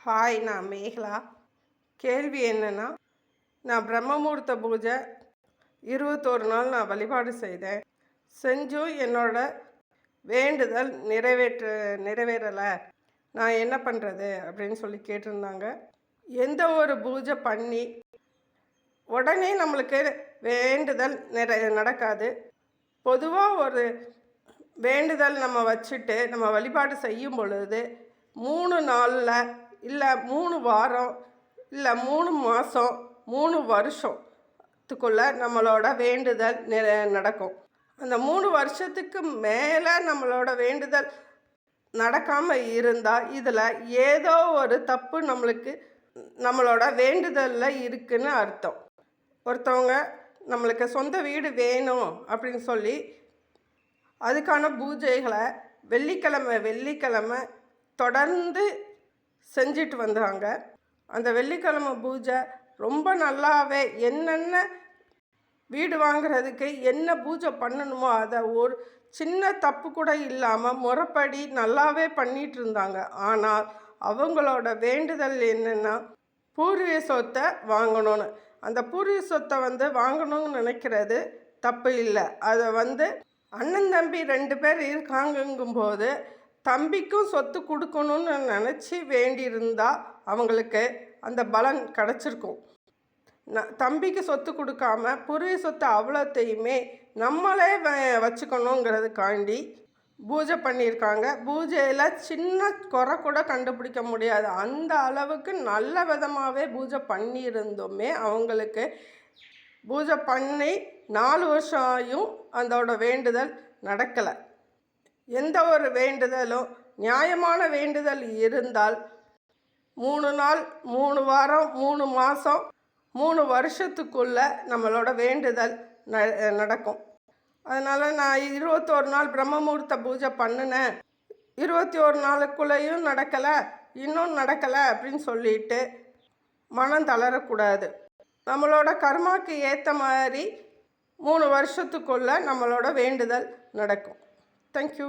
Hi, நான் மேகலா. கேள்வி என்னென்னா, நான் பிரம்மமுகூர்த்த பூஜை 21 நாள் நான் வழிபாடு செய்தேன். செஞ்சும் என்னோட வேண்டுதல் நிறைவேறலை. நான் என்ன பண்ணுறது அப்படின்னு சொல்லி கேட்டிருந்தாங்க. எந்த ஒரு பூஜை பண்ணி உடனே நம்மளுக்கு வேண்டுதல் நடக்காது. பொதுவாக ஒரு வேண்டுதல் நம்ம வச்சுட்டு நம்ம வழிபாடு செய்யும் பொழுது 3 நாளில் இல்லை 3 வாரம் இல்லை 3 மாதம் 3 வருஷத்துக்குள்ளே நம்மளோட வேண்டுதல் நடக்கும். அந்த 3 வருஷத்துக்கு மேலே நம்மளோட வேண்டுதல் நடக்காமல் இருந்தால் இதில் ஏதோ ஒரு தப்பு நம்மளோட வேண்டுதலில் இருக்குன்னு அர்த்தம். ஒருத்தவங்க நம்மளுக்கு சொந்த வீடு வேணும் அப்படின்னு சொல்லி அதுக்கான பூஜைகளை வெள்ளிக்கிழமை தொடர்ந்து செஞ்சிட்டு வந்தாங்க. அந்த வெள்ளிக்கிழமை பூஜை ரொம்ப நல்லாவே என்னென்ன வீடு வாங்குறதுக்கு என்ன பூஜை பண்ணணுமோ அதை ஒரு சின்ன தப்பு கூட இல்லாமல் முறைப்படி நல்லாவே பண்ணிகிட்டு இருந்தாங்க. ஆனால் அவங்களோட வேண்டுதல் என்னென்னா, பூர்வீக சொத்தை வாங்கணும்னு. அந்த பூர்வீக சொத்தை வாங்கணும்னு நினைக்கிறது தப்பு இல்லை. அதை அண்ணன் தம்பி 2 பேர் இருக்காங்கும்போது தம்பிக்கும் சொத்து கொடுக்கணும்னு நினச்சி வேண்டியிருந்தால் அவங்களுக்கு அந்த பலன் கிடச்சிருக்கும். தம்பிக்கு சொத்து கொடுக்காம பூர்வீக சொத்து அவ்வளோத்தையுமே நம்மளே வச்சுக்கணுங்கிறதுக்காண்டி பூஜை பண்ணியிருக்காங்க. பூஜையில் சின்ன குறை கூட கண்டுபிடிக்க முடியாது. அந்த அளவுக்கு நல்ல விதமாகவே பூஜை பண்ணியிருந்தோமே அவங்களுக்கு பூஜை பண்ணி 4 வருஷம் ஆகியும் அதோட வேண்டுதல் நடக்கலை. எந்த ஒரு வேண்டுதலும் நியாயமான வேண்டுதல் இருந்தால் 3 நாள் 3 வாரம் 3 மாதம் 3 வருஷத்துக்குள்ளே நம்மளோட வேண்டுதல் நடக்கும். அதனால் நான் 21 நாள் பிரம்மமுகூர்த்த பூஜை பண்ணினேன், 21 நாளுக்குள்ளேயும் நடக்கலை, இன்னும் நடக்கலை அப்படின்னு சொல்லிட்டு மனம் தளரக்கூடாது. நம்மளோட கர்மாவுக்கு ஏற்ற மாதிரி 3 வருஷத்துக்குள்ளே நம்மளோட வேண்டுதல் நடக்கும். தேங்க்யூ.